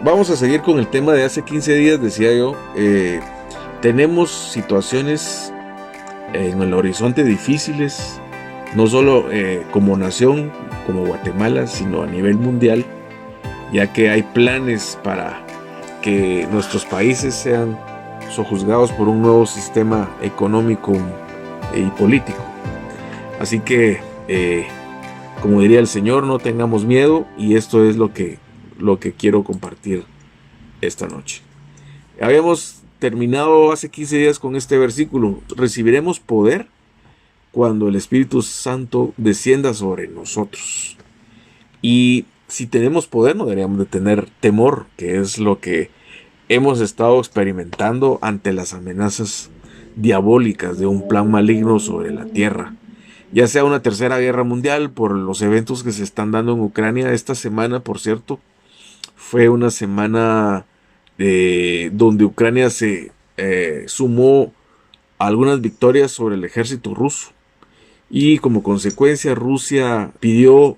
vamos a seguir con el tema de hace 15 días, decía yo. Tenemos situaciones en el horizonte difíciles, no solo como nación, como Guatemala, sino a nivel mundial, ya que hay planes para que nuestros países sean sojuzgados por un nuevo sistema económico y político. Así que, como diría el Señor, no tengamos miedo, y esto es lo que quiero compartir esta noche. Habíamos terminado hace 15 días con este versículo: recibiremos poder cuando el Espíritu Santo descienda sobre nosotros. Y si tenemos poder, no deberíamos de tener temor, que es lo que hemos estado experimentando ante las amenazas diabólicas de un plan maligno sobre la tierra. Ya sea una tercera guerra mundial por los eventos que se están dando en Ucrania. Esta semana, por cierto, fue una semana donde Ucrania se sumó a algunas victorias sobre el ejército ruso. Y como consecuencia, Rusia pidió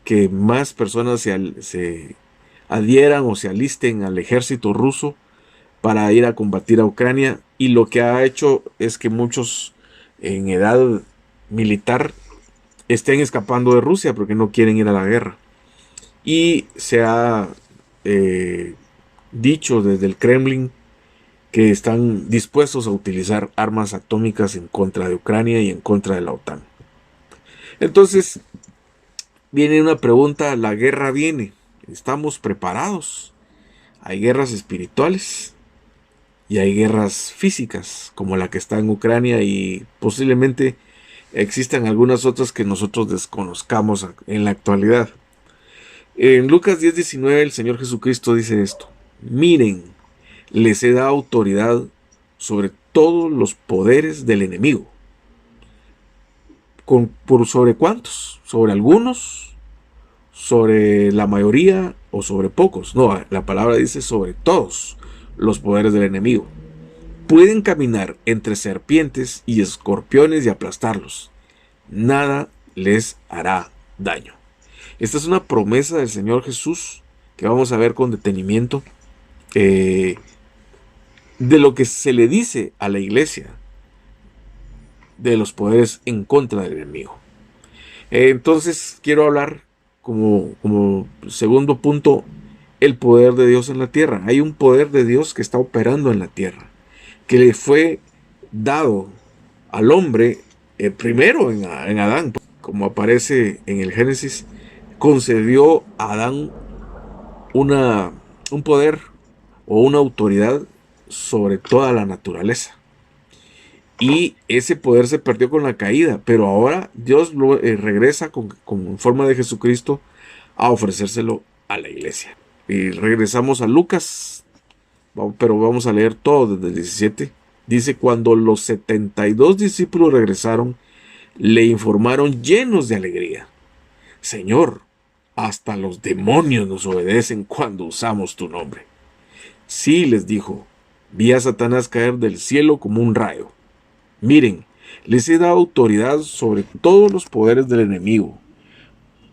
que más personas se adhieran o se alisten al ejército ruso para ir a combatir a Ucrania. Y lo que ha hecho es que muchos en edad militar estén escapando de Rusia porque no quieren ir a la guerra. Y se ha dicho desde el Kremlin que están dispuestos a utilizar armas atómicas en contra de Ucrania y en contra de la OTAN. Entonces viene una pregunta: ¿la guerra viene? ¿Estamos preparados? Hay guerras espirituales y hay guerras físicas, como la que está en Ucrania, y posiblemente existan algunas otras que nosotros desconozcamos en la actualidad. En Lucas 10:19 el Señor Jesucristo dice esto: miren, les he dado autoridad sobre todos los poderes del enemigo. ¿Sobre cuántos? ¿Sobre algunos? ¿Sobre la mayoría? ¿O sobre pocos? No, la palabra dice sobre todos los poderes del enemigo. Pueden caminar entre serpientes y escorpiones y aplastarlos. Nada les hará daño. Esta es una promesa del Señor Jesús que vamos a ver con detenimiento, de lo que se le dice a la iglesia de los poderes en contra del enemigo. Entonces quiero hablar como segundo punto, el poder de Dios en la tierra. Hay un poder de Dios que está operando en la tierra, que le fue dado al hombre primero en Adán. Como aparece en el Génesis, concedió a Adán un poder o una autoridad sobre toda la naturaleza. Y ese poder se perdió con la caída, pero ahora Dios regresa con forma de Jesucristo a ofrecérselo a la iglesia. Y regresamos a Lucas, pero vamos a leer todo desde el 17. Dice: cuando los 72 discípulos regresaron, le informaron llenos de alegría: Señor, hasta los demonios nos obedecen cuando usamos tu nombre. Sí, les dijo, vi a Satanás caer del cielo como un rayo. Miren, les he dado autoridad sobre todos los poderes del enemigo.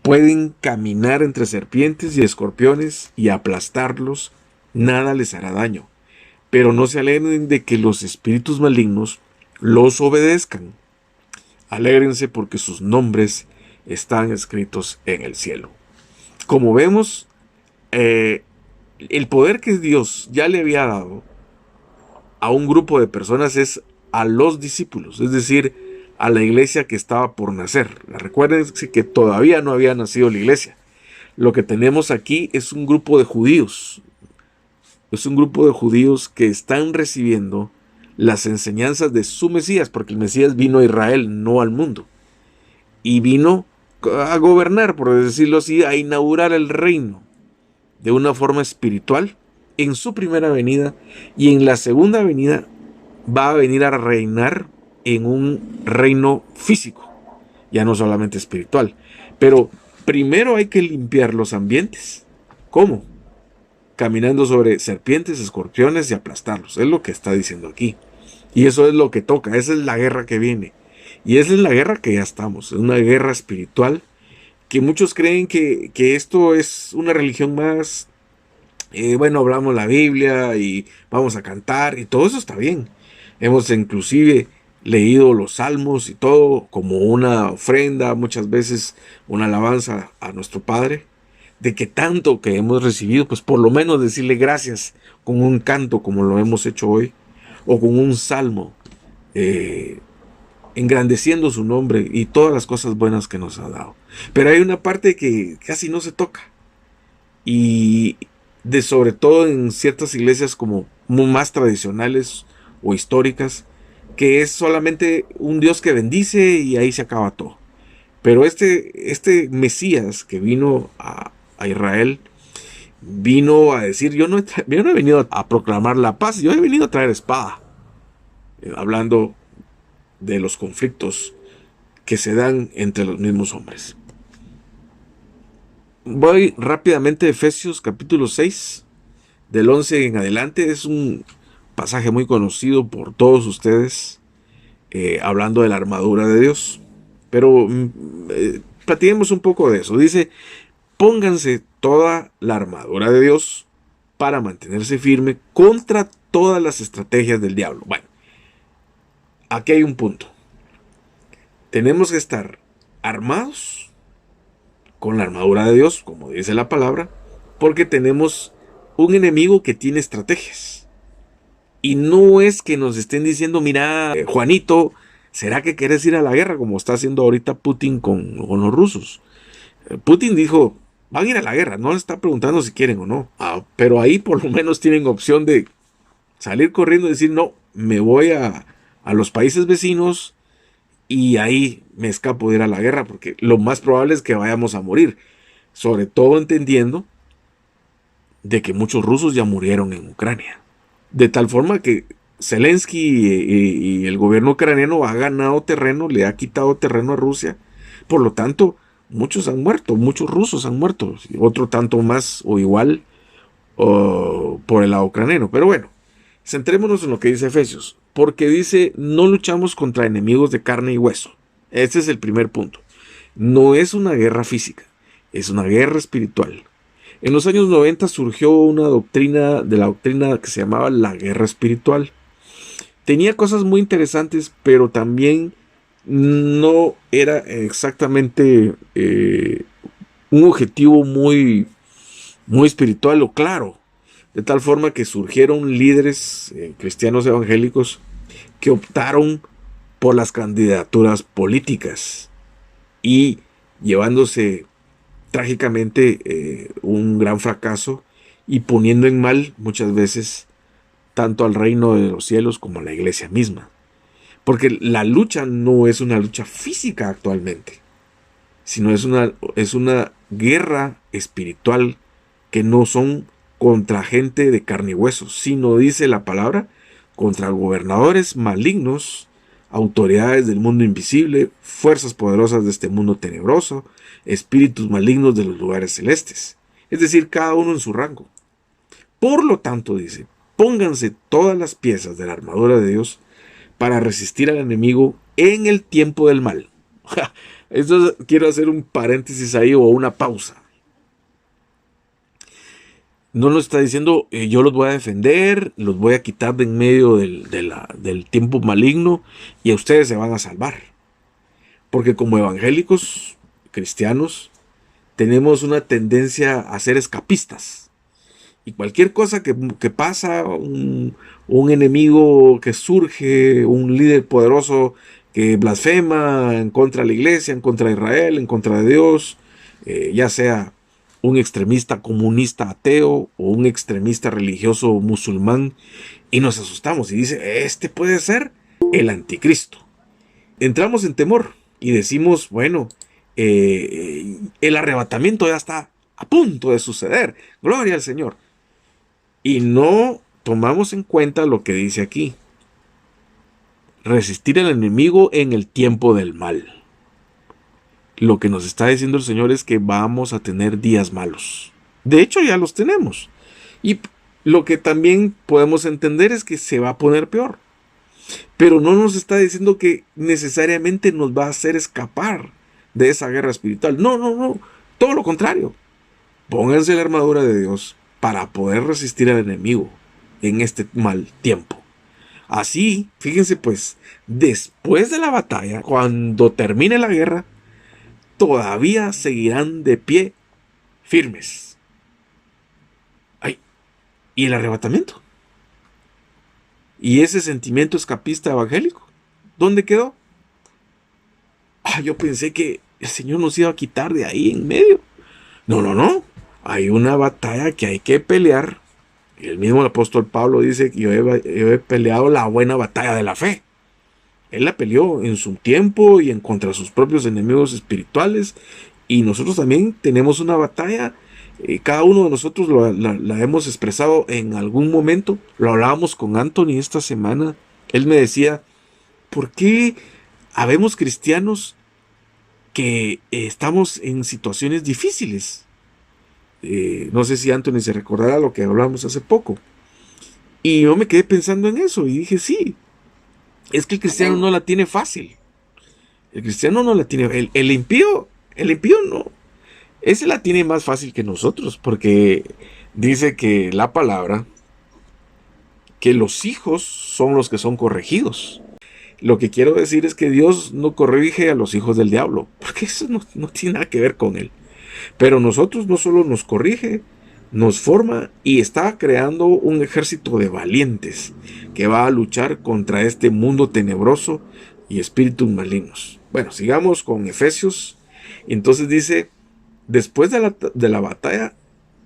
Pueden caminar entre serpientes y escorpiones y aplastarlos. Nada les hará daño. Pero no se alegren de que los espíritus malignos los obedezcan. Alégrense porque sus nombres están escritos en el cielo. Como vemos, el poder que Dios ya le había dado a un grupo de personas es a los discípulos, es decir, a la iglesia que estaba por nacer. Recuerden que todavía no había nacido la iglesia. Lo que tenemos aquí es un grupo de judíos. Es un grupo de judíos que están recibiendo las enseñanzas de su Mesías, porque el Mesías vino a Israel, no al mundo. Y vino a gobernar, por decirlo así, a inaugurar el reino de una forma espiritual en su primera venida, y en la segunda venida va a venir a reinar en un reino físico, ya no solamente espiritual. Pero primero hay que limpiar los ambientes. ¿Cómo? Caminando sobre serpientes, escorpiones y aplastarlos. Es lo que está diciendo aquí. Y eso es lo que toca. Esa es la guerra que viene. Y esa es la guerra que ya estamos. Es una guerra espiritual que muchos creen que esto es una religión más, Bueno, hablamos la Biblia y vamos a cantar y todo eso está bien. Hemos inclusive leído los salmos y todo como una ofrenda, muchas veces una alabanza a nuestro Padre, de que tanto que hemos recibido, pues por lo menos decirle gracias con un canto como lo hemos hecho hoy, o con un salmo, eh, engrandeciendo su nombre y todas las cosas buenas que nos ha dado. Pero hay una parte que casi no se toca y de sobre todo en ciertas iglesias como más tradicionales o históricas, que es solamente un Dios que bendice y ahí se acaba todo. Pero este Mesías que vino a Israel, vino a decir, yo no he venido a proclamar la paz, yo he venido a traer espada, hablando de los conflictos que se dan entre los mismos hombres. Voy rápidamente a Efesios capítulo 6, del 11 en adelante. Es un pasaje muy conocido por todos ustedes, hablando de la armadura de Dios. Pero platiquemos un poco de eso. Dice, pónganse toda la armadura de Dios para mantenerse firme contra todas las estrategias del diablo. Bueno, aquí hay un punto. Tenemos que estar armados con la armadura de Dios, como dice la palabra, porque tenemos un enemigo que tiene estrategias. Y no es que nos estén diciendo, mira, Juanito, ¿será que quieres ir a la guerra como está haciendo ahorita Putin con los rusos? Putin dijo, van a ir a la guerra, no le está preguntando si quieren o no. Pero ahí por lo menos tienen opción de salir corriendo y decir, no, me voy a los países vecinos y ahí me escapo de ir a la guerra, porque lo más probable es que vayamos a morir. Sobre todo entendiendo de que muchos rusos ya murieron en Ucrania. De tal forma que Zelensky y el gobierno ucraniano ha ganado terreno, le ha quitado terreno a Rusia. Por lo tanto, muchos han muerto, muchos rusos han muerto, otro tanto más o igual por el lado ucraniano. Pero bueno, centrémonos en lo que dice Efesios, porque dice, no luchamos contra enemigos de carne y hueso. Este es el primer punto. No es una guerra física, es una guerra espiritual. En los años 90 surgió una doctrina de la doctrina que se llamaba la guerra espiritual. Tenía cosas muy interesantes, pero también no era exactamente un objetivo muy espiritual o claro. De tal forma que surgieron líderes cristianos evangélicos que optaron por las candidaturas políticas y llevándose trágicamente un gran fracaso y poniendo en mal muchas veces tanto al reino de los cielos como a la iglesia misma. Porque la lucha no es una lucha física actualmente, sino es una guerra espiritual que no son contra gente de carne y hueso, sino dice la palabra, contra gobernadores malignos, autoridades del mundo invisible, fuerzas poderosas de este mundo tenebroso, espíritus malignos de los lugares celestes. Es decir, cada uno en su rango. Por lo tanto, dice, pónganse todas las piezas de la armadura de Dios para resistir al enemigo en el tiempo del mal. Esto quiero hacer un paréntesis ahí o una pausa. No nos está diciendo, yo los voy a defender, los voy a quitar de en medio del tiempo maligno y a ustedes se van a salvar. Porque como evangélicos cristianos tenemos una tendencia a ser escapistas. Y cualquier cosa que pasa, un enemigo que surge, un líder poderoso que blasfema en contra de la iglesia, en contra de Israel, en contra de Dios, ya sea un extremista comunista ateo o un extremista religioso musulmán, y nos asustamos y dice, este puede ser el anticristo. Entramos en temor y decimos, bueno, el arrebatamiento ya está a punto de suceder, gloria al Señor. Y no tomamos en cuenta lo que dice aquí, resistir al enemigo en el tiempo del mal. Lo que nos está diciendo el Señor es que vamos a tener días malos. De hecho, ya los tenemos. Y lo que también podemos entender es que se va a poner peor. Pero no nos está diciendo que necesariamente nos va a hacer escapar de esa guerra espiritual. No, no, no. Todo lo contrario. Pónganse la armadura de Dios para poder resistir al enemigo en este mal tiempo. Así, fíjense pues, después de la batalla, cuando termine la guerra, todavía seguirán de pie firmes. Ay, ¿y el arrebatamiento? ¿Y ese sentimiento escapista evangélico? ¿Dónde quedó? Yo pensé que el Señor nos iba a quitar de ahí en medio. No, no, no. Hay una batalla que hay que pelear. El mismo apóstol Pablo dice que yo he peleado la buena batalla de la fe. Él la peleó en su tiempo y en contra sus propios enemigos espirituales. Y nosotros también tenemos una batalla. Cada uno de nosotros la hemos expresado en algún momento. Lo hablábamos con Anthony esta semana. Él me decía, ¿por qué habemos cristianos que estamos en situaciones difíciles? No sé si Anthony se recordará lo que hablamos hace poco. Y yo me quedé pensando en eso y dije, sí, es que el cristiano no la tiene fácil. El cristiano no la tiene. El impío no. Ese la tiene más fácil que nosotros, porque dice que la palabra, que los hijos son los que son corregidos. Lo que quiero decir es que Dios no corrige a los hijos del diablo, porque eso no tiene nada que ver con él. Pero nosotros no solo nos corrige, nos forma y está creando un ejército de valientes que va a luchar contra este mundo tenebroso y espíritus malignos. Bueno, sigamos con Efesios. Entonces dice, después de la batalla,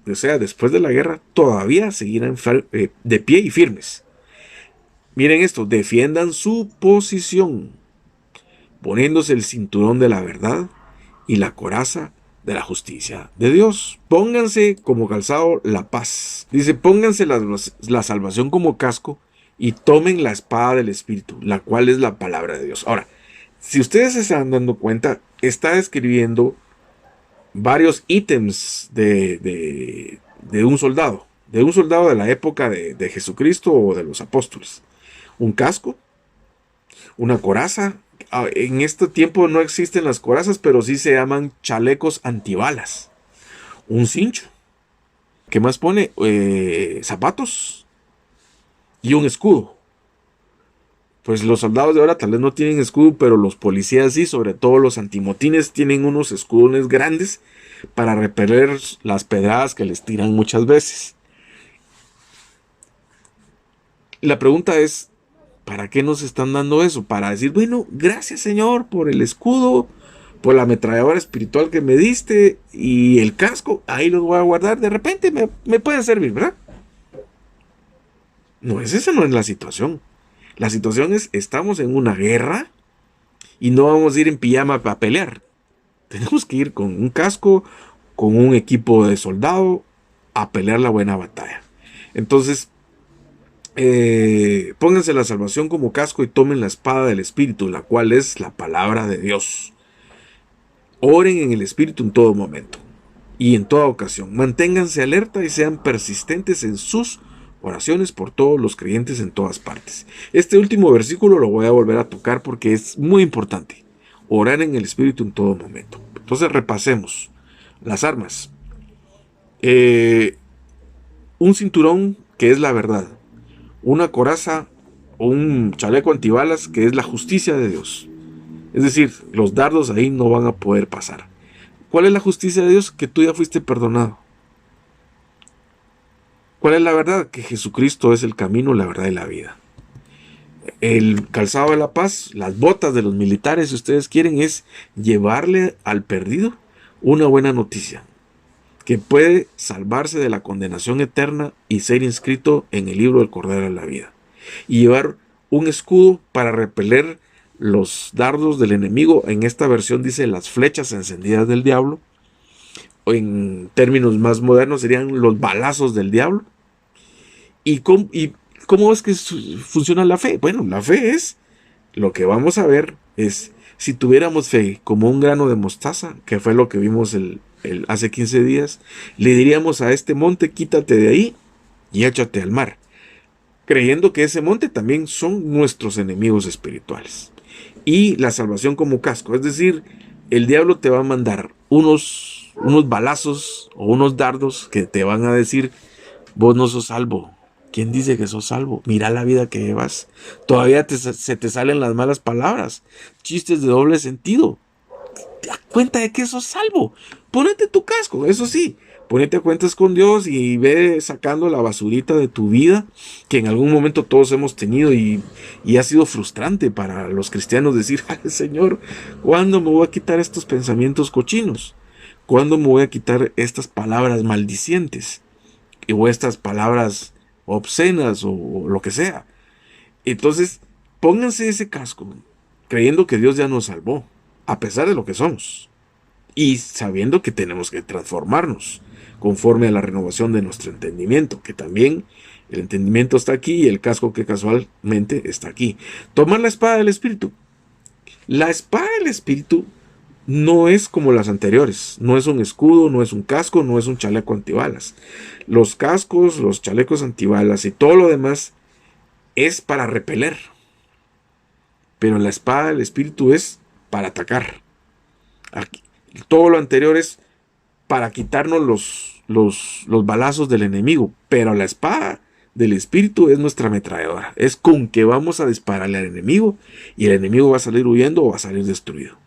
o sea, después de la guerra, todavía seguirán de pie y firmes. Miren esto, defiendan su posición, poniéndose el cinturón de la verdad y la coraza de la justicia de Dios. Pónganse como calzado la paz. Dice, pónganse la salvación como casco y tomen la espada del Espíritu, la cual es la palabra de Dios. Ahora, si ustedes se están dando cuenta, está describiendo varios ítems de un soldado. De un soldado de la época de Jesucristo o de los apóstoles. Un casco, una coraza. En este tiempo no existen las corazas, pero sí se llaman chalecos antibalas. Un cincho. ¿Qué más pone? Zapatos. Y un escudo. Pues los soldados de ahora tal vez no tienen escudo, pero los policías sí, sobre todo los antimotines, tienen unos escudones grandes para repeler las pedradas que les tiran muchas veces. La pregunta es, ¿para qué nos están dando eso? Para decir, bueno, gracias Señor por el escudo, por la ametralladora espiritual que me diste y el casco, ahí los voy a guardar, de repente me pueden servir, ¿verdad? No, esa no es la situación. La situación es, estamos en una guerra y no vamos a ir en pijama para pelear. Tenemos que ir con un casco, con un equipo de soldado, a pelear la buena batalla. Entonces, pónganse la salvación como casco y tomen la espada del Espíritu, la cual es la palabra de Dios. Oren en el Espíritu en todo momento y en toda ocasión. Manténganse alerta y sean persistentes en sus oraciones por todos los creyentes en todas partes. Este último versículo lo voy a volver a tocar porque es muy importante. Orar en el Espíritu en todo momento. Entonces repasemos las armas. Un cinturón que es la verdad. Una coraza o un chaleco antibalas que es la justicia de Dios. Es decir, los dardos ahí no van a poder pasar. ¿Cuál es la justicia de Dios? Que tú ya fuiste perdonado. ¿Cuál es la verdad? Que Jesucristo es el camino, la verdad y la vida. El calzado de la paz, las botas de los militares, si ustedes quieren, es llevarle al perdido una buena noticia. Que puede salvarse de la condenación eterna y ser inscrito en el libro del Cordero de la Vida. Y llevar un escudo para repeler los dardos del enemigo. En esta versión dice las flechas encendidas del diablo. O en términos más modernos serían los balazos del diablo. ¿Y cómo es que funciona la fe? Bueno, la fe es, lo que vamos a ver es, si tuviéramos fe como un grano de mostaza, que fue lo que vimos hace 15 días, le diríamos a este monte, quítate de ahí y échate al mar, creyendo que ese monte también son nuestros enemigos espirituales. Y la salvación como casco, es decir, el diablo te va a mandar unos balazos o unos dardos que te van a decir, Vos no sos salvo. ¿Quién dice que sos salvo? Mira la vida que llevas. Todavía se te salen las malas palabras, chistes de doble sentido. Te das cuenta de que sos salvo. Ponete tu casco, eso sí. Ponete a cuentas con Dios y ve sacando la basurita de tu vida que en algún momento todos hemos tenido y ha sido frustrante para los cristianos decir, ay Señor, ¿cuándo me voy a quitar estos pensamientos cochinos? ¿Cuándo me voy a quitar estas palabras maldicientes? O estas palabras obscenas o lo que sea. Entonces, pónganse ese casco creyendo que Dios ya nos salvó, a pesar de lo que somos, y sabiendo que tenemos que transformarnos conforme a la renovación de nuestro entendimiento, que también el entendimiento está aquí y el casco que casualmente está aquí. Tomar la espada del Espíritu. La espada del Espíritu no es como las anteriores, no es un escudo, no es un casco, no es un chaleco antibalas. Los cascos, los chalecos antibalas y todo lo demás es para repeler, pero la espada del Espíritu es para atacar. Aquí, todo lo anterior es para quitarnos los balazos del enemigo, pero la espada del Espíritu es nuestra ametralladora, es con que vamos a dispararle al enemigo y el enemigo va a salir huyendo o va a salir destruido.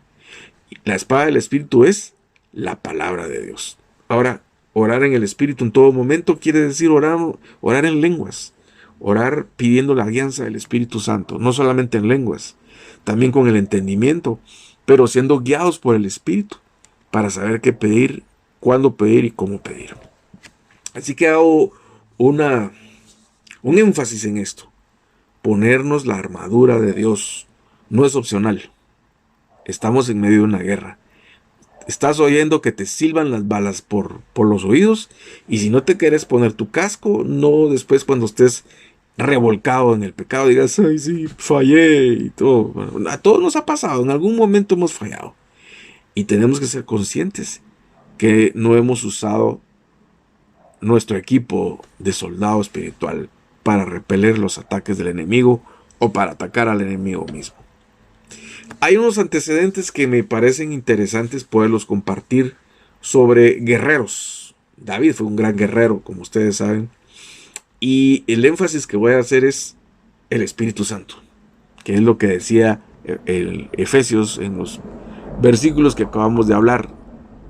La espada del Espíritu es la palabra de Dios. Ahora, orar en el Espíritu en todo momento quiere decir orar en lenguas, orar pidiendo la guianza del Espíritu Santo, no solamente en lenguas, también con el entendimiento, pero siendo guiados por el Espíritu para saber qué pedir, cuándo pedir y cómo pedir. Así que hago un énfasis en esto. Ponernos la armadura de Dios no es opcional. Estamos en medio de una guerra. Estás oyendo que te silban las balas por los oídos, y si no te quieres poner tu casco, no después cuando estés revolcado en el pecado digas, ay sí, fallé y todo. Bueno, a todos nos ha pasado, en algún momento hemos fallado. Y tenemos que ser conscientes que no hemos usado nuestro equipo de soldado espiritual para repeler los ataques del enemigo o para atacar al enemigo mismo. Hay unos antecedentes que me parecen interesantes poderlos compartir sobre guerreros. David fue un gran guerrero, como ustedes saben. Y el énfasis que voy a hacer es el Espíritu Santo, que es lo que decía el Efesios en los versículos que acabamos de hablar,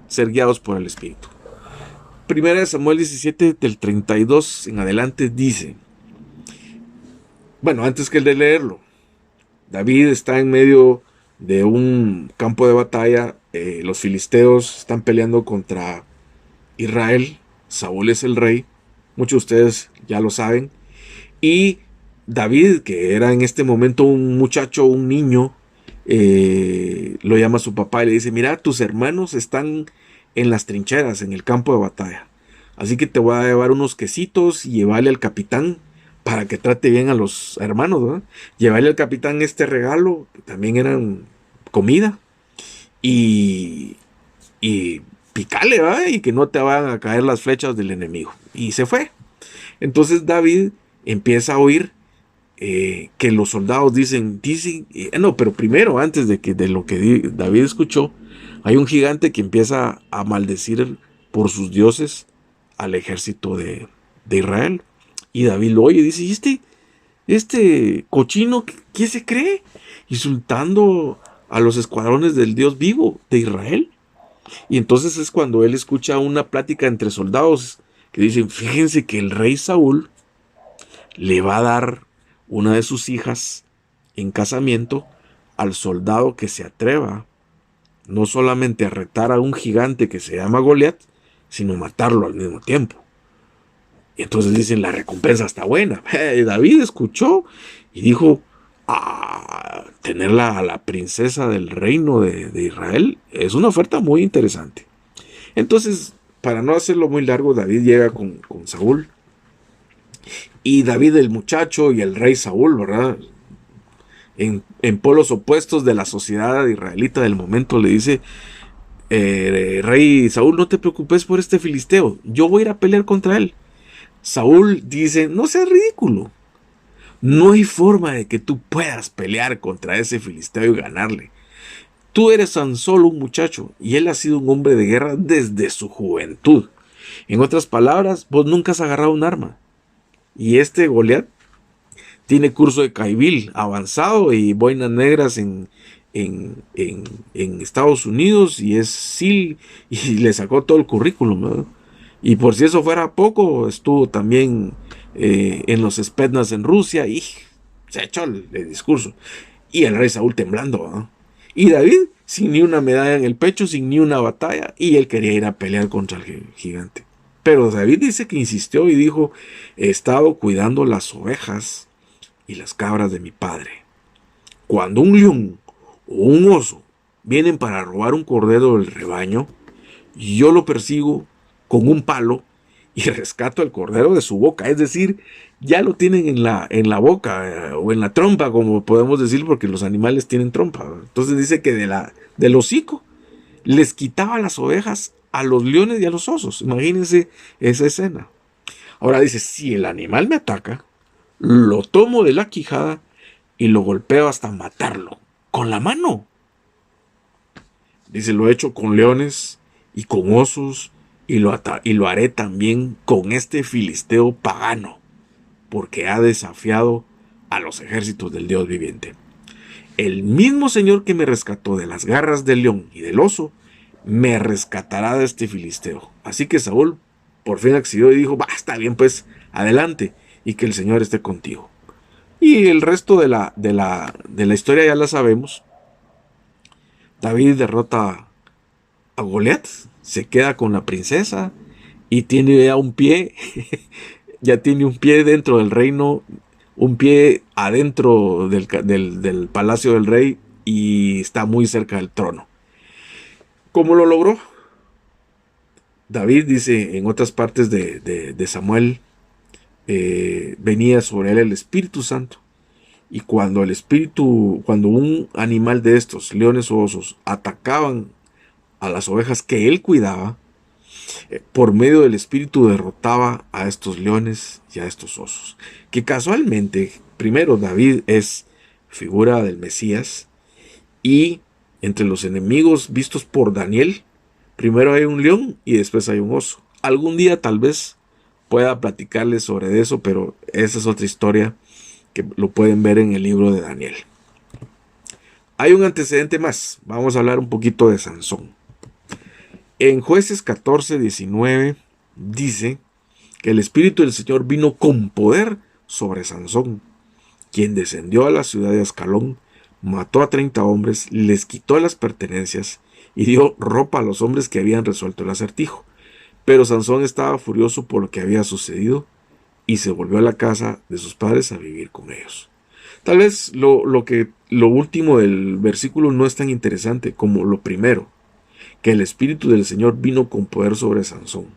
ser guiados por el Espíritu. Primera de Samuel 17, del 32 en adelante dice, bueno, antes que el de leerlo, David está en medio de un campo de batalla, los filisteos están peleando contra Israel, Saúl es el rey, muchos de ustedes ya lo saben, y David, que era en este momento un muchacho, un niño, lo llama a su papá y le dice, mira, tus hermanos están en las trincheras, en el campo de batalla, así que te voy a llevar unos quesitos y llevarle al capitán para que trate bien a los hermanos, ¿verdad? Llevarle al capitán este regalo, que también eran comida, y picarle, ¿verdad? Y que no te van a caer las flechas del enemigo. Y se fue. Entonces David empieza a oír que los soldados dicen, no, pero primero, antes de lo que David escuchó, hay un gigante que empieza a maldecir por sus dioses al ejército de Israel. Y David lo oye y dice, ¿y este cochino qué se cree? Insultando a los escuadrones del Dios vivo de Israel. Y entonces es cuando él escucha una plática entre soldados que dicen, fíjense que el rey Saúl le va a dar una de sus hijas en casamiento al soldado que se atreva no solamente a retar a un gigante que se llama Goliat, sino matarlo al mismo tiempo. Y entonces dicen, la recompensa está buena. David escuchó y dijo, tener a la princesa del reino de Israel es una oferta muy interesante. Entonces, para no hacerlo muy largo, David llega con Saúl. Y David, el muchacho, y el rey Saúl, ¿verdad? En polos opuestos de la sociedad israelita del momento, le dice, rey Saúl, no te preocupes por este filisteo, yo voy a ir a pelear contra él. Saúl dice, no seas ridículo, no hay forma de que tú puedas pelear contra ese filisteo y ganarle. Tú eres tan solo un muchacho y él ha sido un hombre de guerra desde su juventud. En otras palabras, vos nunca has agarrado un arma. Y este Goliat tiene curso de Caibil avanzado y boinas negras en Estados Unidos y es SEAL y le sacó todo el currículum, ¿no? Y por si eso fuera poco, estuvo también en los Spetsnaz en Rusia y se echó el discurso. Y el rey Saúl temblando, ¿no? Y David sin ni una medalla en el pecho, sin ni una batalla, y él quería ir a pelear contra el gigante. Pero David dice que insistió y dijo: he estado cuidando las ovejas y las cabras de mi padre. Cuando un león o un oso vienen para robar un cordero del rebaño, yo lo persigo con un palo y rescato el cordero de su boca. Es decir, ya lo tienen en la boca o en la trompa, como podemos decir, porque los animales tienen trompa. Entonces dice que del hocico les quitaba las ovejas a los leones y a los osos. Imagínense esa escena. Ahora dice: si el animal me ataca, lo tomo de la quijada y lo golpeo hasta matarlo con la mano. Dice: lo he hecho con leones y con osos y lo haré también con este filisteo pagano, porque ha desafiado a los ejércitos del Dios viviente. El mismo Señor que me rescató de las garras del león y del oso, me rescatará de este filisteo. Así que Saúl por fin accedió y dijo: va, está bien, pues, adelante, y que el Señor esté contigo. Y el resto de la historia ya la sabemos. David derrota a Goliat, se queda con la princesa y tiene ya un pie, ya tiene un pie dentro del reino, un pie adentro del palacio del rey y está muy cerca del trono. ¿Cómo lo logró? David dice en otras partes de Samuel, venía sobre él el Espíritu Santo. Y cuando un animal de estos, leones o osos, atacaban a las ovejas que él cuidaba, por medio del Espíritu derrotaba a estos leones y a estos osos. Que casualmente, primero, David es figura del Mesías, y entre los enemigos vistos por Daniel, primero hay un león y después hay un oso. Algún día tal vez pueda platicarles sobre eso, pero esa es otra historia que lo pueden ver en el libro de Daniel. Hay un antecedente más. Vamos a hablar un poquito de Sansón. En Jueces 14:19 dice que el Espíritu del Señor vino con poder sobre Sansón, quien descendió a la ciudad de Ascalón, mató a 30 hombres, les quitó las pertenencias y dio ropa a los hombres que habían resuelto el acertijo. Pero Sansón estaba furioso por lo que había sucedido y se volvió a la casa de sus padres a vivir con ellos. Tal vez lo último del versículo no es tan interesante como lo primero, que el Espíritu del Señor vino con poder sobre Sansón,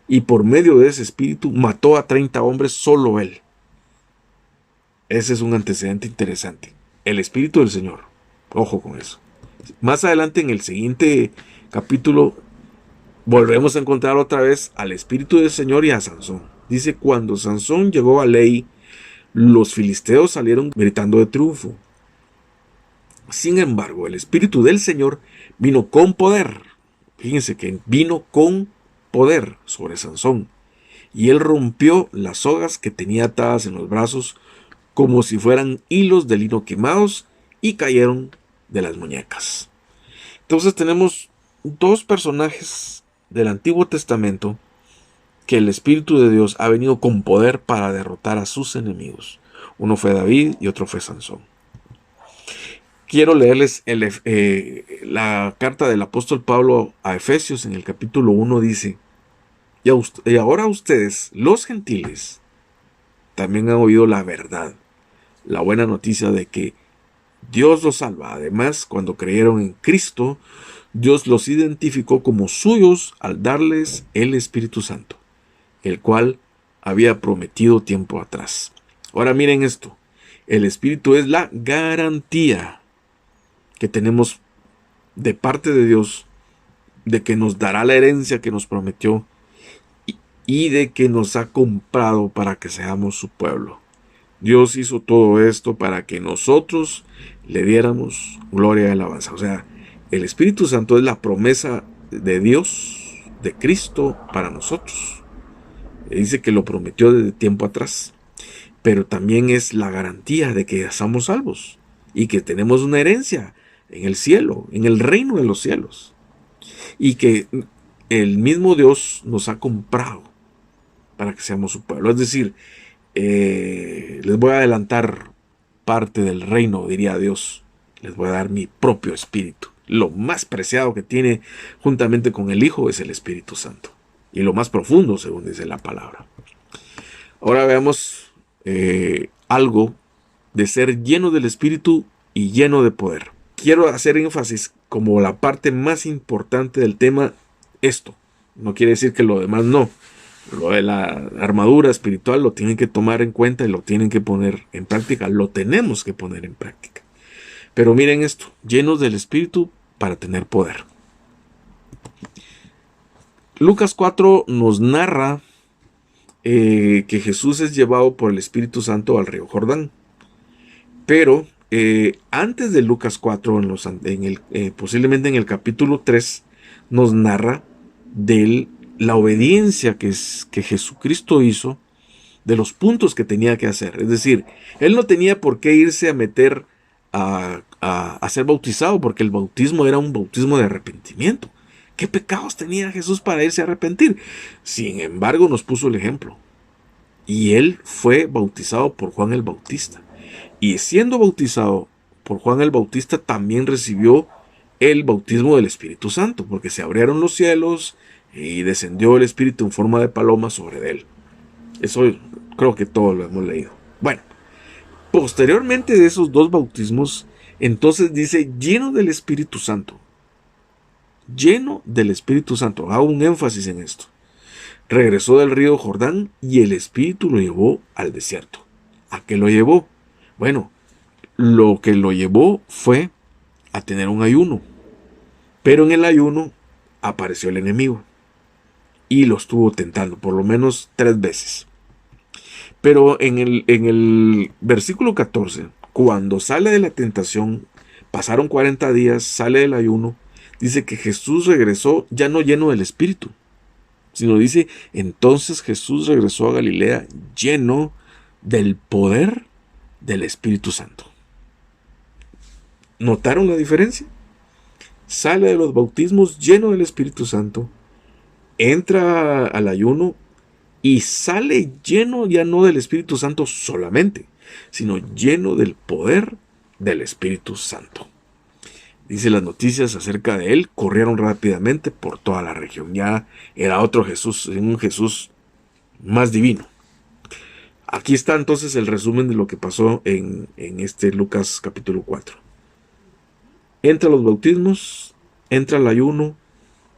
y por medio de ese Espíritu mató a 30 hombres solo él. Ese es un antecedente interesante. El Espíritu del Señor. Ojo con eso. Más adelante en el siguiente capítulo volvemos a encontrar otra vez al Espíritu del Señor y a Sansón. Dice: cuando Sansón llegó a Lei, los filisteos salieron gritando de triunfo. Sin embargo, el Espíritu del Señor vino con poder. Fíjense que vino con poder sobre Sansón. Y él rompió las sogas que tenía atadas en los brazos como si fueran hilos de lino quemados y cayeron de las muñecas. Entonces tenemos dos personajes del Antiguo Testamento que el Espíritu de Dios ha venido con poder para derrotar a sus enemigos. Uno fue David y otro fue Sansón. Quiero leerles la carta del apóstol Pablo a Efesios. En el capítulo 1 dice: y ahora ustedes, los gentiles, también han oído la verdad, la buena noticia de que Dios los salva. Además, cuando creyeron en Cristo, Dios los identificó como suyos al darles el Espíritu Santo, el cual había prometido tiempo atrás. Ahora miren esto. El Espíritu es la garantía que tenemos de parte de Dios de que nos dará la herencia que nos prometió y de que nos ha comprado para que seamos su pueblo. Dios hizo todo esto para que nosotros le diéramos gloria y alabanza. O sea, el Espíritu Santo es la promesa de Dios de Cristo para nosotros. Dice que lo prometió desde tiempo atrás, pero también es la garantía de que somos salvos y que tenemos una herencia en el cielo, en el reino de los cielos, y que el mismo Dios nos ha comprado para que seamos su pueblo. Es decir, les voy a adelantar parte del reino, diría Dios. Les voy a dar mi propio espíritu. Lo más preciado que tiene juntamente con el Hijo es el Espíritu Santo. Y lo más profundo, según dice la palabra. Ahora veamos algo de ser lleno del Espíritu y lleno de poder. Quiero hacer énfasis como la parte más importante del tema, esto. No quiere decir que lo demás no. Lo de la armadura espiritual lo tienen que tomar en cuenta y lo tienen que poner en práctica. Lo tenemos que poner en práctica. Pero miren esto, llenos del Espíritu para tener poder. Lucas 4 nos narra que Jesús es llevado por el Espíritu Santo al río Jordán. Pero antes de Lucas 4, posiblemente en el capítulo 3, nos narra de la obediencia que Jesucristo hizo, de los puntos que tenía que hacer. Es decir, él no tenía por qué irse a meter a ser bautizado, porque el bautismo era un bautismo de arrepentimiento. ¿Qué pecados tenía Jesús para irse a arrepentir? Sin embargo, nos puso el ejemplo. Y él fue bautizado por Juan el Bautista. Y siendo bautizado por Juan el Bautista, también recibió el bautismo del Espíritu Santo, porque se abrieron los cielos y descendió el Espíritu en forma de paloma sobre él. Eso creo que todos lo hemos leído. Bueno, posteriormente de esos dos bautismos, entonces dice lleno del Espíritu Santo. Lleno del Espíritu Santo. Hago un énfasis en esto. Regresó del río Jordán y el Espíritu lo llevó al desierto. ¿A qué lo llevó? Bueno, lo que lo llevó fue a tener un ayuno. Pero en el ayuno apareció el enemigo y lo estuvo tentando por lo menos 3 veces. Pero en el versículo 14, cuando sale de la tentación, pasaron 40 días, sale del ayuno, dice que Jesús regresó ya no lleno del Espíritu, sino dice, entonces Jesús regresó a Galilea lleno del poder del Espíritu Santo. ¿Notaron la diferencia? Sale de los bautismos lleno del Espíritu Santo, entra al ayuno y sale lleno ya no del Espíritu Santo solamente, sino lleno del poder del Espíritu Santo. Dice, las noticias acerca de él corrieron rápidamente por toda la región. Ya era otro Jesús, un Jesús más divino. Aquí está entonces el resumen de lo que pasó en este Lucas capítulo 4. Entra a los bautismos, entra al ayuno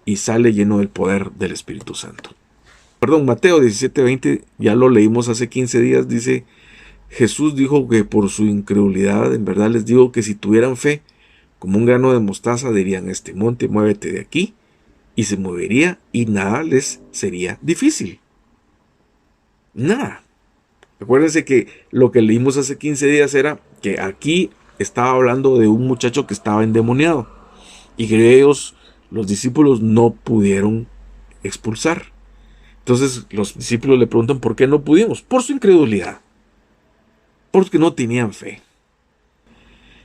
y sale lleno del poder del Espíritu Santo. Mateo 17:20, ya lo leímos hace 15 días, dice, Jesús dijo que por su incredulidad, en verdad les digo que si tuvieran fe, como un grano de mostaza, dirían este monte, muévete de aquí, y se movería y nada les sería difícil. Nada. Acuérdense que lo que leímos hace 15 días era que aquí estaba hablando de un muchacho que estaba endemoniado y que ellos, los discípulos, no pudieron expulsar. Entonces los discípulos le preguntan ¿por qué no pudimos? Por su incredulidad, porque no tenían fe.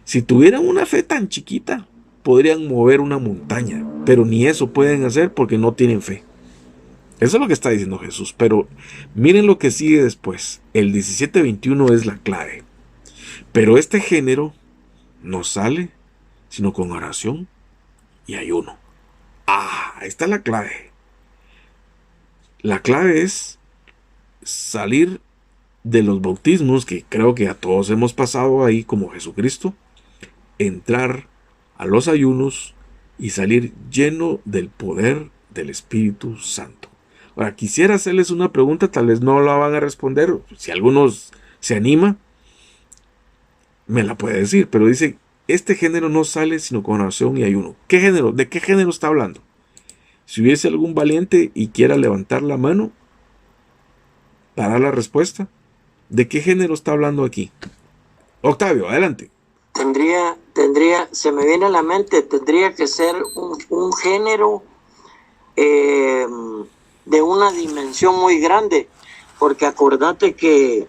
Si tuvieran una fe tan chiquita, podrían mover una montaña, pero ni eso pueden hacer porque no tienen fe. Eso es lo que está diciendo Jesús, pero miren lo que sigue después. El 17:21 es la clave. Pero este género no sale sino con oración y ayuno. Ahí está la clave. La clave es salir de los bautismos, que creo que a todos hemos pasado ahí como Jesucristo, entrar a los ayunos y salir lleno del poder del Espíritu Santo. Ahora, quisiera hacerles una pregunta, tal vez no la van a responder, si algunos se anima, me la puede decir, pero dice, este género no sale sino con oración y ayuno. ¿Qué género? ¿De qué género está hablando? Si hubiese algún valiente y quiera levantar la mano para dar la respuesta, ¿de qué género está hablando aquí? Octavio, adelante. Se me viene a la mente, tendría que ser un género de una dimensión muy grande, porque acordate que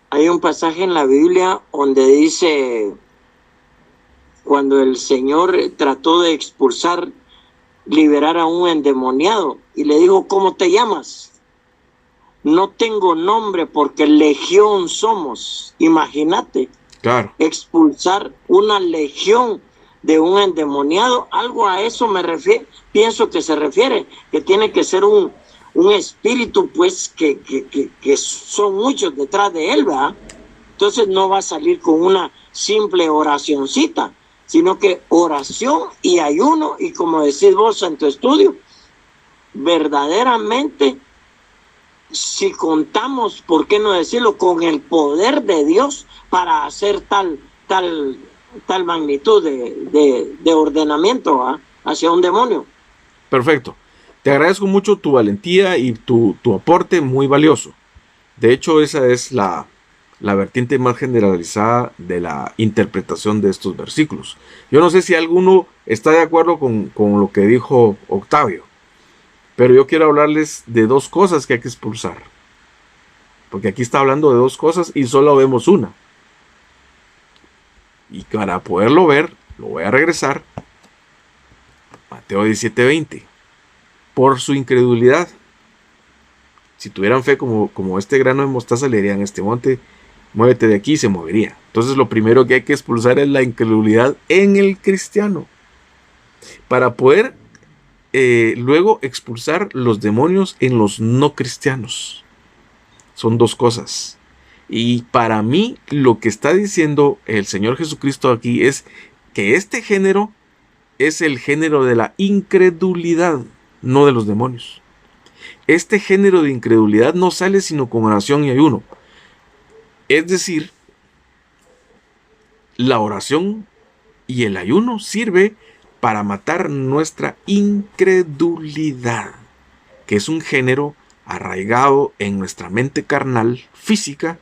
hay un pasaje en la Biblia donde dice, cuando el Señor trató de expulsar, liberar a un endemoniado, y le dijo, ¿cómo te llamas? No tengo nombre porque legión somos. Imagínate. Claro. Expulsar una legión de un endemoniado, algo a eso me refiero, pienso que se refiere, que tiene que ser un espíritu, pues, que son muchos detrás de él, ¿verdad? Entonces no va a salir con una simple oracioncita, sino que oración y ayuno, y como decís vos en tu estudio, verdaderamente, si contamos, ¿por qué no decirlo?, con el poder de Dios para hacer tal magnitud de ordenamiento, ¿eh?, hacia un demonio. Perfecto. Te agradezco mucho tu valentía y tu aporte muy valioso. De hecho, esa es la vertiente más generalizada de la interpretación de estos versículos. Yo no sé si alguno está de acuerdo con lo que dijo Octavio, pero yo quiero hablarles de dos cosas que hay que expulsar. Porque aquí está hablando de dos cosas y solo vemos una. Y para poderlo ver, lo voy a regresar. Mateo 17:20. Por su incredulidad. Si tuvieran fe como este grano de mostaza, le dirían a este monte, muévete de aquí, y se movería. Entonces lo primero que hay que expulsar es la incredulidad en el cristiano. Para poder luego expulsar los demonios en los no cristianos. Son dos cosas. Y para mí lo que está diciendo el Señor Jesucristo aquí es que este género es el género de la incredulidad, no de los demonios. Este género de incredulidad no sale sino con oración y ayuno. Es decir, la oración y el ayuno sirve para matar nuestra incredulidad, que es un género arraigado en nuestra mente carnal, física,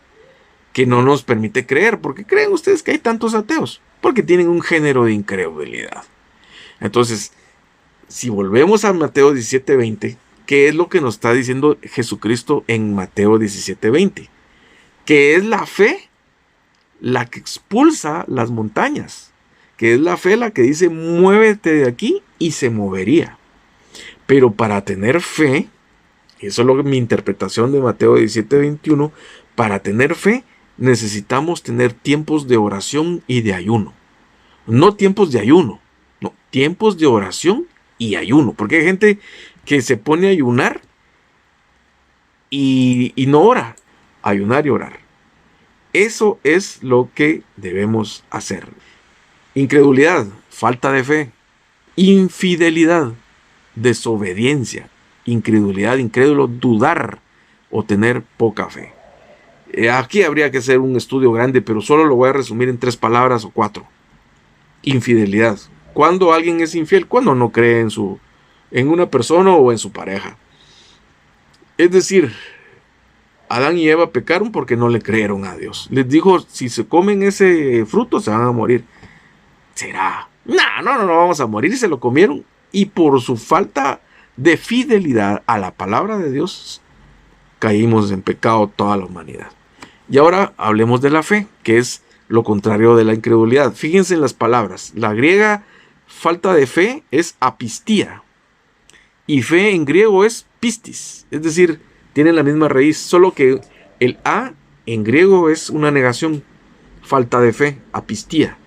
que no nos permite creer. ¿Por qué creen ustedes que hay tantos ateos? Porque tienen un género de incredulidad. Entonces, si volvemos a Mateo 17:20, ¿qué es lo que nos está diciendo Jesucristo en Mateo 17:20? Que es la fe la que expulsa las montañas, que es la fe la que dice muévete de aquí y se movería. Pero para tener fe, eso es mi interpretación de Mateo 17:21, para tener fe necesitamos tener tiempos de oración y de ayuno. No tiempos de ayuno, no, tiempos de oración y ayuno, porque hay gente que se pone a ayunar y no ora, ayunar y orar. Eso es lo que debemos hacer. Incredulidad, falta de fe. Infidelidad, desobediencia. Incredulidad, incrédulo, dudar o tener poca fe. Aquí habría que hacer un estudio grande, pero solo lo voy a resumir en 3 palabras o 4. Infidelidad. ¿Cuándo alguien es infiel? Cuando no cree en una persona o en su pareja. Es decir, Adán y Eva pecaron porque no le creyeron a Dios. Les dijo, si se comen ese fruto se van a morir. ¿Será? No vamos a morir. Y se lo comieron. Y por su falta de fidelidad a la palabra de Dios, caímos en pecado toda la humanidad. Y ahora hablemos de la fe, que es lo contrario de la incredulidad. Fíjense en las palabras. La griega falta de fe es apistía. Y fe en griego es pistis. Es decir, tienen la misma raíz, solo que el a en griego es una negación, falta de fe, apistía.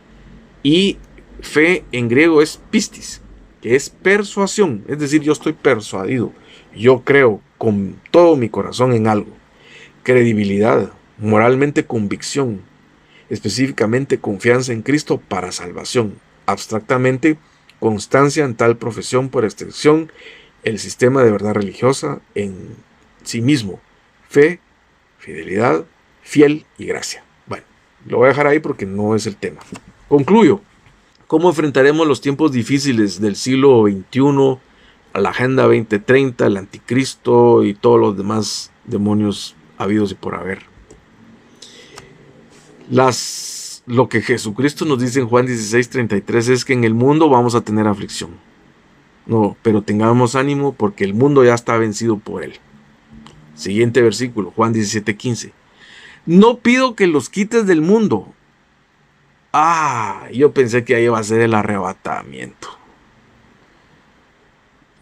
Y fe en griego es pistis, que es persuasión, es decir, yo estoy persuadido, yo creo con todo mi corazón en algo. Credibilidad, moralmente convicción, específicamente confianza en Cristo para salvación, abstractamente constancia en tal profesión, por extensión el sistema de verdad religiosa en sí mismo, fe, fidelidad, fiel y gracia. Bueno, lo voy a dejar ahí porque no es el tema. Concluyo. ¿Cómo enfrentaremos los tiempos difíciles del siglo XXI, a la Agenda 2030, el Anticristo y todos los demás demonios habidos y por haber? Lo que Jesucristo nos dice en Juan 16:33 es que en el mundo vamos a tener aflicción. No, pero tengamos ánimo porque el mundo ya está vencido por él. Siguiente versículo, Juan 17:15. No pido que los quites del mundo. Yo pensé que ahí iba a ser el arrebatamiento.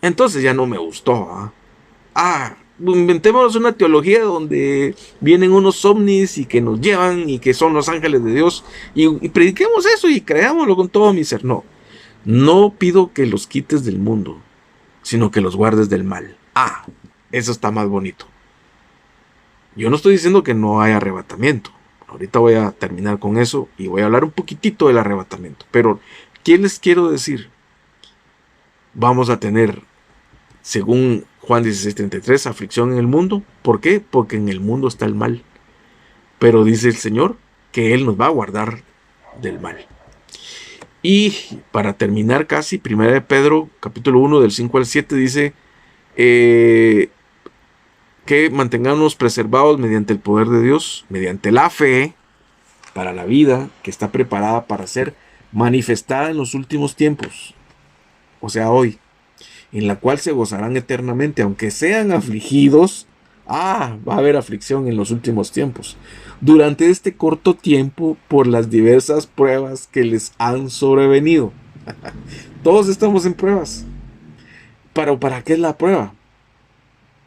Entonces ya no me gustó. Inventémonos una teología donde vienen unos ovnis y que nos llevan y que son los ángeles de Dios y prediquemos eso y creámoslo con todo mi ser. No pido que los quites del mundo, sino que los guardes del mal. Eso está más bonito. Yo no estoy diciendo que no hay arrebatamiento. Ahorita voy a terminar con eso y voy a hablar un poquitito del arrebatamiento. Pero, ¿qué les quiero decir? Vamos a tener, según Juan 16:33, aflicción en el mundo. ¿Por qué? Porque en el mundo está el mal. Pero dice el Señor que Él nos va a guardar del mal. Y para terminar casi, 1 Pedro, capítulo 1, del 5 al 7, dice que mantengamos preservados mediante el poder de Dios, mediante la fe, para la vida que está preparada para ser manifestada en los últimos tiempos. O sea, hoy, en la cual se gozarán eternamente, aunque sean afligidos. Va a haber aflicción en los últimos tiempos, durante este corto tiempo, por las diversas pruebas que les han sobrevenido. Todos estamos en pruebas. ¿Pero para qué es la prueba?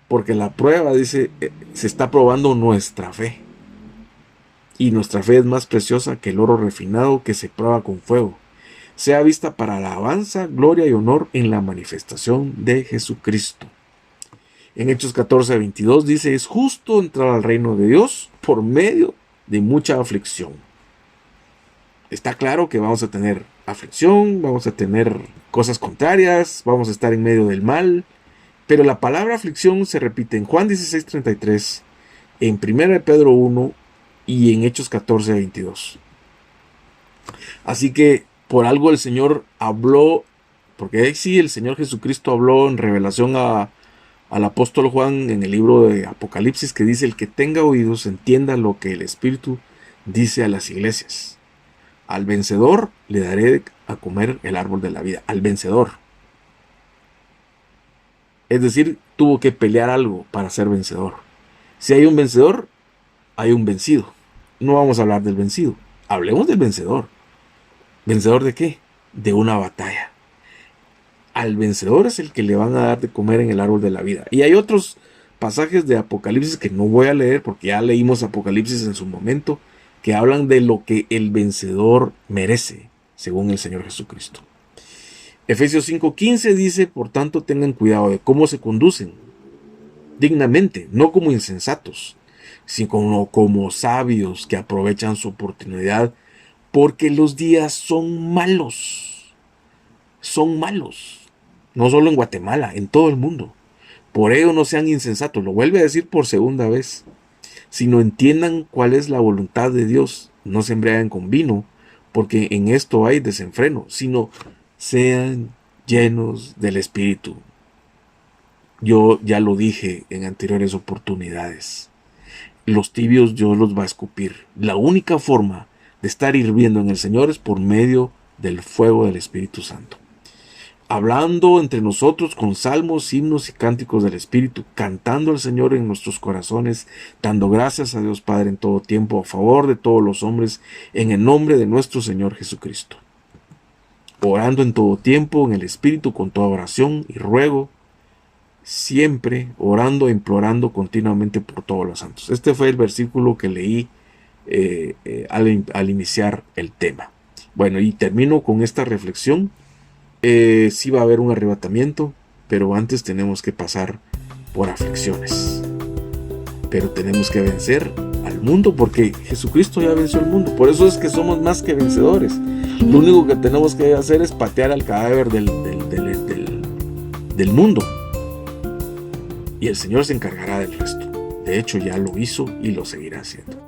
Porque la prueba, dice, se está probando nuestra fe. Y nuestra fe es más preciosa que el oro refinado que se prueba con fuego. Sea vista para alabanza, gloria y honor en la manifestación de Jesucristo. En Hechos 14:22 dice, es justo entrar al reino de Dios por medio de mucha aflicción. Está claro que vamos a tener aflicción, vamos a tener cosas contrarias, vamos a estar en medio del mal, pero la palabra aflicción se repite en Juan 16:33, en 1 Pedro 1 y en Hechos 14:22. Así que por algo el Señor habló, porque ahí sí el Señor Jesucristo habló en revelación al apóstol Juan en el libro de Apocalipsis, que dice, el que tenga oídos entienda lo que el Espíritu dice a las iglesias. Al vencedor le daré a comer el árbol de la vida. Al vencedor. Es decir, tuvo que pelear algo para ser vencedor. Si hay un vencedor, hay un vencido. No vamos a hablar del vencido. Hablemos del vencedor. ¿Vencedor de qué? De una batalla. Al vencedor es el que le van a dar de comer en el árbol de la vida. Y hay otros pasajes de Apocalipsis que no voy a leer porque ya leímos Apocalipsis en su momento, que hablan de lo que el vencedor merece, según el Señor Jesucristo. Efesios 5:15 dice, por tanto tengan cuidado de cómo se conducen dignamente, no como insensatos, sino como sabios que aprovechan su oportunidad, porque los días son malos. Son malos. No solo en Guatemala, en todo el mundo. Por ello no sean insensatos, lo vuelve a decir por segunda vez, sino entiendan cuál es la voluntad de Dios. No se embriaguen con vino, porque en esto hay desenfreno, sino sean llenos del Espíritu. Yo ya lo dije en anteriores oportunidades. Los tibios Dios los va a escupir. La única forma de estar hirviendo en el Señor es por medio del fuego del Espíritu Santo. Hablando entre nosotros con salmos, himnos y cánticos del Espíritu, cantando al Señor en nuestros corazones, dando gracias a Dios Padre en todo tiempo, a favor de todos los hombres, en el nombre de nuestro Señor Jesucristo. Orando en todo tiempo en el Espíritu con toda oración y ruego, siempre orando e implorando continuamente por todos los santos. Este fue el versículo que leí al iniciar el tema. Bueno, y termino con esta reflexión. Sí va a haber un arrebatamiento, pero antes tenemos que pasar por aflicciones. Pero tenemos que vencer al mundo porque Jesucristo ya venció el mundo. Por eso es que somos más que vencedores. Lo único que tenemos que hacer es patear al cadáver del mundo. Y el Señor se encargará del resto. De hecho, ya lo hizo y lo seguirá haciendo.